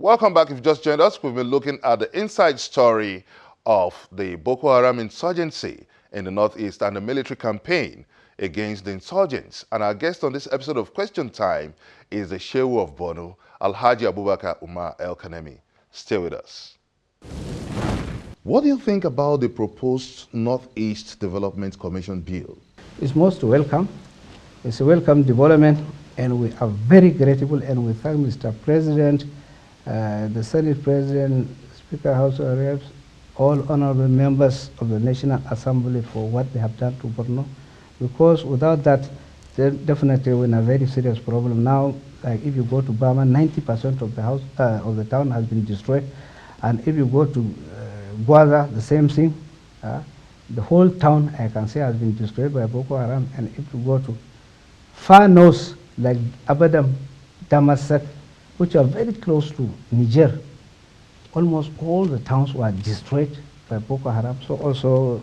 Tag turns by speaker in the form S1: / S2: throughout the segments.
S1: Welcome back. If you just joined us, we've been looking at the inside story of the Boko Haram insurgency in the Northeast and the military campaign against the insurgents. And our guest on this episode of Question Time is the Shehu of Borno, Alhaji Abubakar Umar El-Kanemi. Stay with us. What do you think about the proposed Northeast Development Commission bill?
S2: It's most welcome. It's a welcome development, and we are very grateful, and we thank Mr. President, the Senate President, Speaker, House of Reps, all honorable members of the National Assembly for what they have done to Borno. Because without that, definitely we're in a very serious problem. Now, like if you go to Burma, 90% of the house of the town has been destroyed. And if you go to Gwaza, the same thing. The whole town, I can say, has been destroyed by Boko Haram. And if you go to far north, like Abadam, Damasak, which are very close to Niger, almost all the towns were destroyed by Boko Haram. So also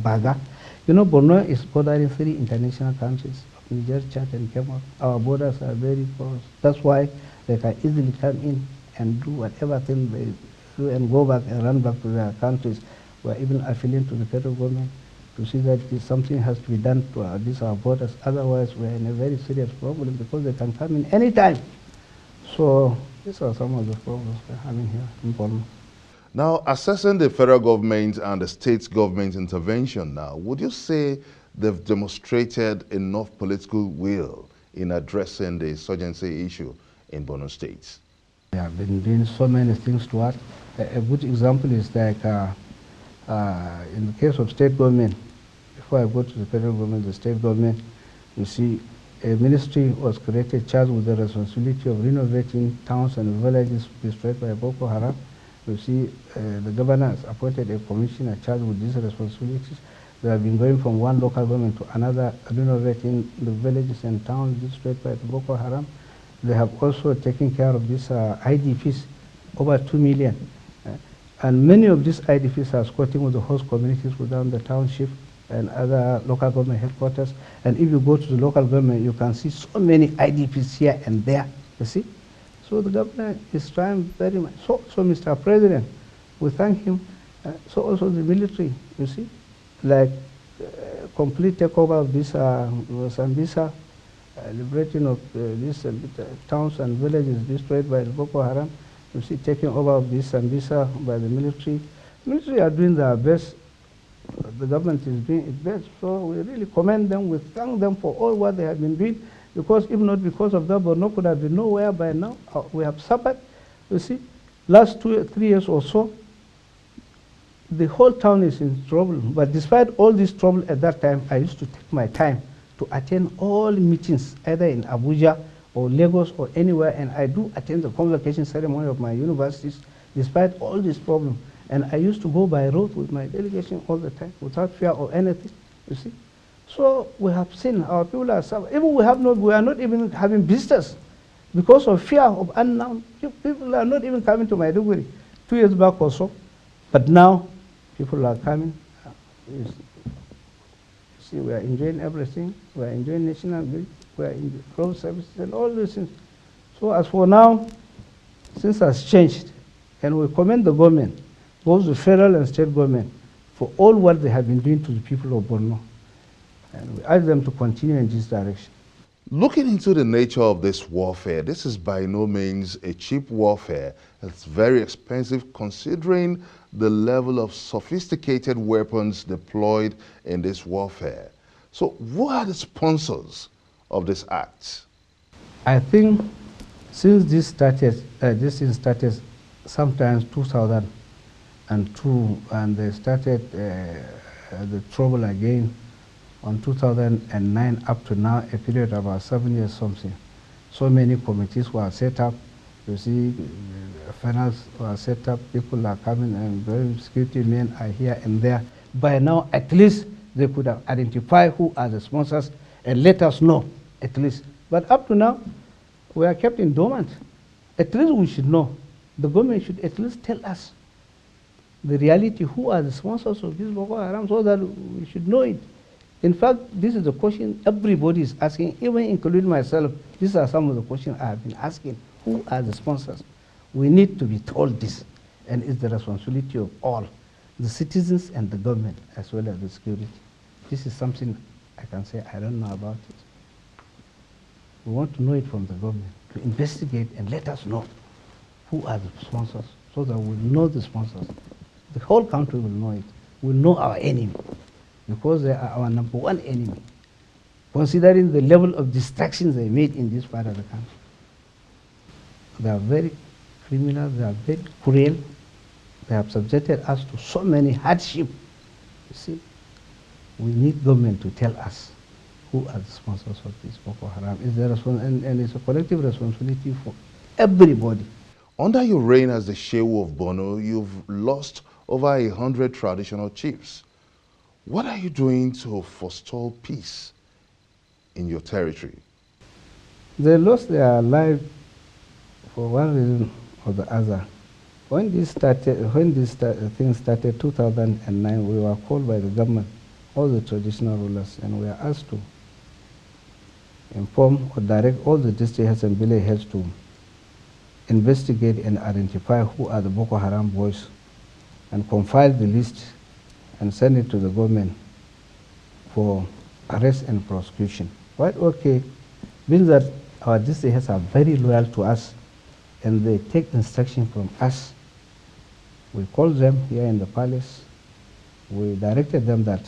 S2: Baga. You know, Borno is bordering 3 international countries, Niger, Chad, and Cameroon. Our borders are very close. That's why they can easily come in and do whatever thing they do and go back and run back to their countries. We're even affiliated to the federal government to see that something has to be done to our borders. Otherwise, we're in a very serious problem because they can come in anytime. So these are some of the problems we're having here in Borno.
S1: Now, assessing the federal government and the state government intervention now, would you say they've demonstrated enough political will in addressing the insurgency issue in Borno State?
S2: They have been doing so many things to us. A good example is like in the case of state government, before I go to the federal government, the state government, you see, a ministry was created charged with the responsibility of renovating towns and villages destroyed by Boko Haram. You see, the governor has appointed a commissioner charged with these responsibilities. They have been going from one local government to another, renovating the villages and towns destroyed by the Boko Haram. They have also taken care of these IDPs, over 2 million. And many of these IDPs are squatting with the host communities within the township and other local government headquarters. And if you go to the local government, you can see so many IDPs here and there, you see. So the government is trying very much. So Mr. President, we thank him. So also the military, you see, like complete takeover of this Sambisa, liberating of these towns and villages destroyed by the Boko Haram. You see, taking over of this Sambisa by the military. The military are doing their best. The government is doing its best. So we really commend them. We thank them for all what they have been doing. Because if not because of that, Borno could have been nowhere by now. We have suffered. You see, last 3 years or so, the whole town is in trouble. But despite all this trouble at that time, I used to take my time to attend all meetings, either in Abuja or Lagos or anywhere, and I do attend the convocation ceremony of my universities, despite all this problem. And I used to go by road with my delegation all the time, without fear or anything, you see. So we have seen our people are suffering. Even we are not even having visitors because of fear of unknown. People are not even coming to Maiduguri 2 years back or so. But now people are coming. You see, we are enjoying everything. We are enjoying national grid. We are in the road services and all these things. So as for now, things has changed, and we commend the government, both the federal and state government, for all what they have been doing to the people of Borno. And we ask them to continue in this direction.
S1: Looking into the nature of this warfare, this is by no means a cheap warfare. It's very expensive considering the level of sophisticated weapons deployed in this warfare. So who are the sponsors of this act?
S2: I think since this thing started sometimes 2002, and they started the trouble again on 2009 up to now, a period of about 7 years something. So many committees were set up. You see, finance were set up, people are coming, and very security men are here and there. By now, at least they could have identified who are the sponsors and let us know, at least. But up to now, we are kept in dormant. At least we should know. The government should at least tell us the reality, who are the sponsors of this Boko Haram, so that we should know it. In fact, this is the question everybody is asking, even including myself. These are some of the questions I have been asking. Who are the sponsors? We need to be told this, and it's the responsibility of all, the citizens and the government, as well as the security. This is something I can say I don't know about it. We want to know it from the government, to investigate and let us know who are the sponsors, so that we'll know the sponsors. The whole country will know it. We'll know our enemy, because they are our number one enemy, considering the level of distractions they made in this part of the country. They are very criminal, they are very cruel. They have subjected us to so many hardships. You see, we need government to tell us who are the sponsors of this Boko Haram. It's and it's a collective responsibility for everybody.
S1: Under your reign as the Shehu of Borno, you've lost over 100 traditional chiefs. What are you doing to forestall peace in your territory?
S2: They lost their life for one reason or the other. When this thing started, 2009, we were called by the government, all the traditional rulers, and we were asked to inform or direct all the district heads and village heads to investigate and identify who are the Boko Haram boys and compile the list and send it to the government for arrest and prosecution. Right, okay, means that our district heads are very loyal to us and they take instruction from us. We called them here in the palace. We directed them that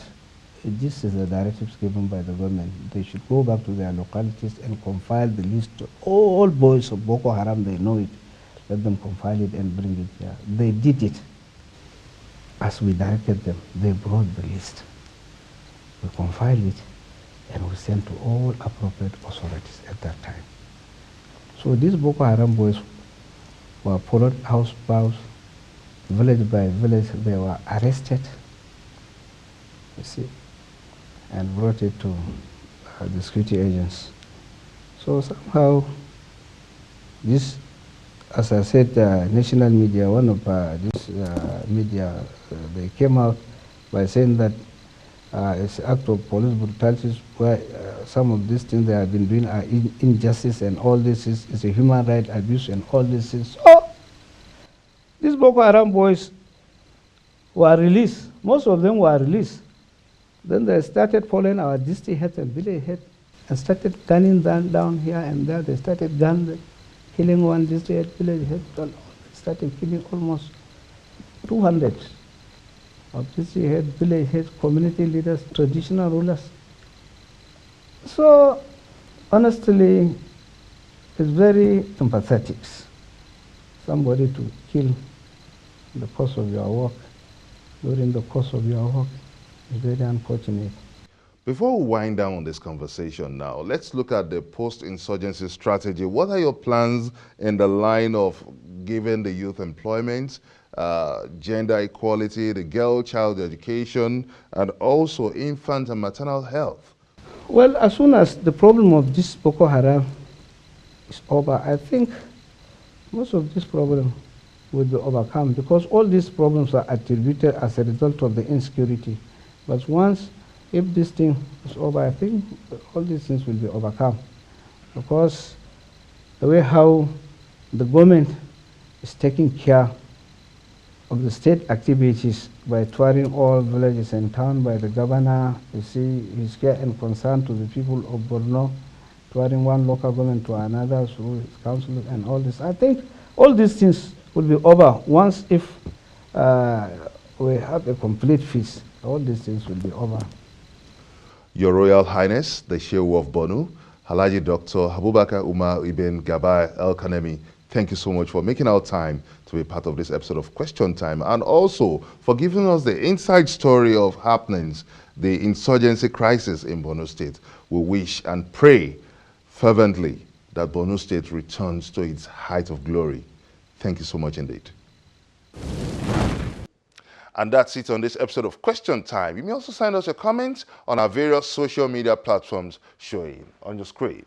S2: this is the directives given by the government. They should go back to their localities and compile the list of all boys of Boko Haram. They know it. Let them compile it and bring it here. They did it as we directed them. They brought the list. We compiled it and we sent to all appropriate authorities at that time. So these Boko Haram boys were followed house by house, village by village. They were arrested, you see, and brought it to the security agents. So somehow this, as I said, national media, one of this media, they came out by saying that it's an act of police brutality where some of these things they have been doing are injustice and all this is a human rights abuse and all this is. So these Boko Haram boys were released. Most of them were released. Then they started following our district heads and village heads and started gunning them down here and there. They started killing one district head, village head, and started killing almost 200 of district head, village heads, community leaders, traditional rulers. So honestly, it's very sympathetic. Somebody to kill in the course of your work, during the course of your work, is very unfortunate.
S1: Before we wind down this conversation now, let's look at the post-insurgency strategy. What are your plans in the line of giving the youth employment, gender equality, the girl-child education, and also infant and maternal health?
S2: Well, as soon as the problem of this Boko Haram is over, I think most of this problem will be overcome, because all these problems are attributed as a result of the insecurity. But once, if this thing is over, I think all these things will be overcome, because the way how the government is taking care of the state activities by touring all villages and towns by the governor, you see his care and concern to the people of Borno, touring one local government to another through his council and all this. I think all these things will be over once if we have a complete peace. All these things will be over.
S1: Your Royal Highness, the Shehu of Borno, Alhaji Dr. Abubakar Umar Ibn Gabai El Kanemi, thank you so much for making our time to be part of this episode of Question Time, and also for giving us the inside story of happenings, the insurgency crisis in Borno State. We wish and pray fervently that Borno State returns to its height of glory. Thank you so much indeed. And that's it on this episode of Question Time. You may also send us your comments on our various social media platforms showing on your screen.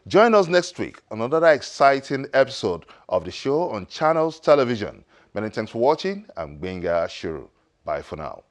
S1: Join us next week on another exciting episode of the show on Channels Television. Many thanks for watching. I'm Benga Shuru. Bye for now.